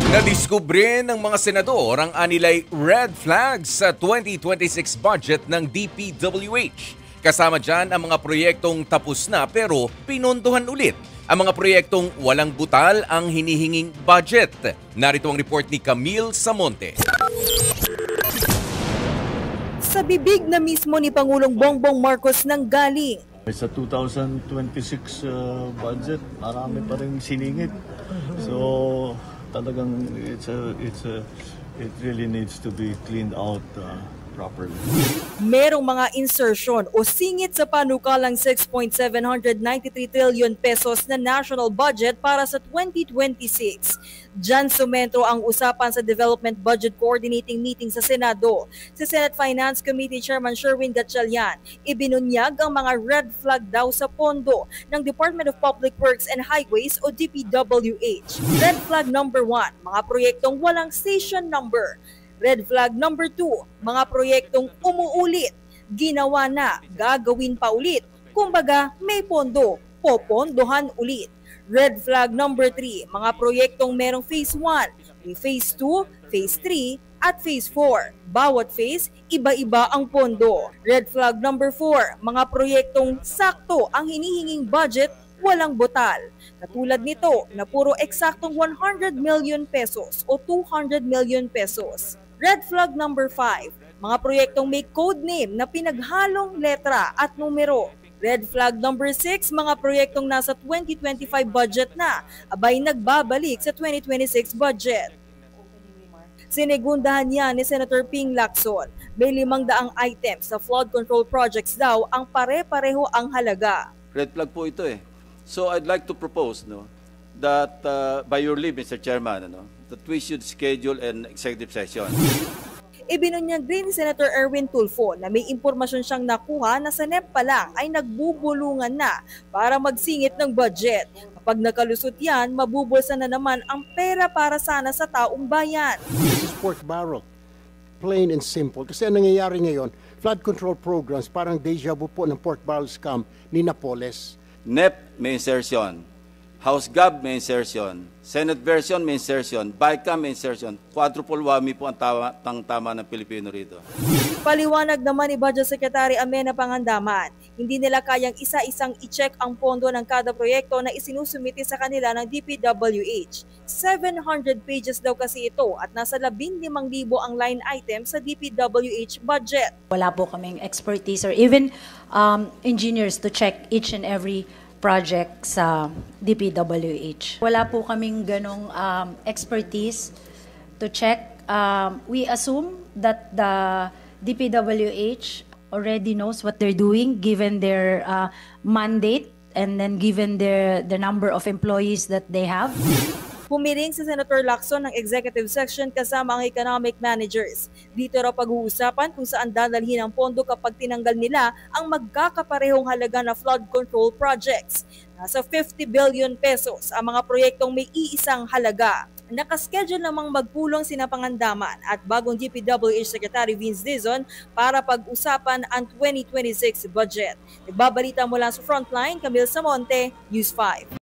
Nadiskubre ng mga senador ang anilay red flags sa 2026 budget ng DPWH. Kasama dyan ang mga proyektong tapos na pero pinondohan ulit. Ang mga proyektong walang butal ang hinihinging budget. Narito ang report ni Camille Samonte. Sa bibig na mismo ni Pangulong Bongbong Marcos nang galing. Sa 2026 budget, marami pa rin siningit. So talagang it really needs to be cleaned out properly. Merong mga insertion o singit sa panukalang 6.793 trillion pesos na national budget para sa 2026. Diyan sumentro ang usapan sa Development Budget Coordinating Meeting sa Senado. Si Senate Finance Committee Chairman Sherwin Gatchalian, ibinunyag ang mga red flag daw sa pondo ng Department of Public Works and Highways o DPWH. Red flag number 1, mga proyektong walang station number. Red flag number 2, mga proyektong umuulit, ginawa na, gagawin pa ulit. Kumbaga, may pondo, popondohan ulit. Red flag number 3, mga proyektong merong phase 1, may phase 2, phase 3, at phase 4. Bawat phase, iba-iba ang pondo. Red flag number 4, mga proyektong sakto ang hinihinging budget, walang butal. Katulad nito na puro eksaktong 100 million pesos o 200 million pesos. Red flag number 5, mga proyektong may code name na pinaghalong letra at numero. Red flag number 6, mga proyektong nasa 2025 budget na, abay nagbabalik sa 2026 budget. Sinigundahan niya ni Senator Ping Lacson, may 500 items sa flood control projects daw ang pare-pareho ang halaga. Red flag po ito eh. So I'd like to propose that by your leave, Mr. Chairman, that we should schedule an executive session. Ibinunyag rin ni Senator Erwin Tulfo na may impormasyon siyang nakuha na sa NEP pa lang ay nagbubulungan na para magsingit ng budget. Kapag nakalusot yan, mabubulsa na naman ang pera para sana sa taong bayan. This is pork barrel. Plain and simple. Kasi ang nangyayari ngayon, flood control programs parang deja vu po ng pork barrel scam ni Napoles. NEP may insertion, House Gov may insertion, Senate version may insertion, BICAM may insertion. Quadruple whammy po ang tama ng Pilipino rito. Paliwanag naman ni Budget Secretary Amenah Pangandaman, hindi nila kayang isa-isang i-check ang pondo ng kada proyekto na isinusumiti sa kanila ng DPWH. 700 pages daw kasi ito at nasa 15,000 ang line item sa DPWH budget. Wala po kaming expertise or even engineers to check each and every project sa DPWH. Wala po kaming ganong expertise to check. We assume that the DPWH already knows what they're doing given their mandate and then given the number of employees that they have. Humiring si Senator Lacson ng executive section kasama ang economic managers. Dito raw pag-uusapan kung saan dadalhin ang pondo kapag tinanggal nila ang magkakaparehong halaga na flood control projects. Nasa 50 billion pesos ang mga proyektong may iisang halaga. Nakaschedule namang magpulong sina Pangandaman at bagong DPWH Secretary Vince Dizon para pag-usapan ang 2026 budget. Nagbabalita mula sa Frontline, Camille Samonte, News 5.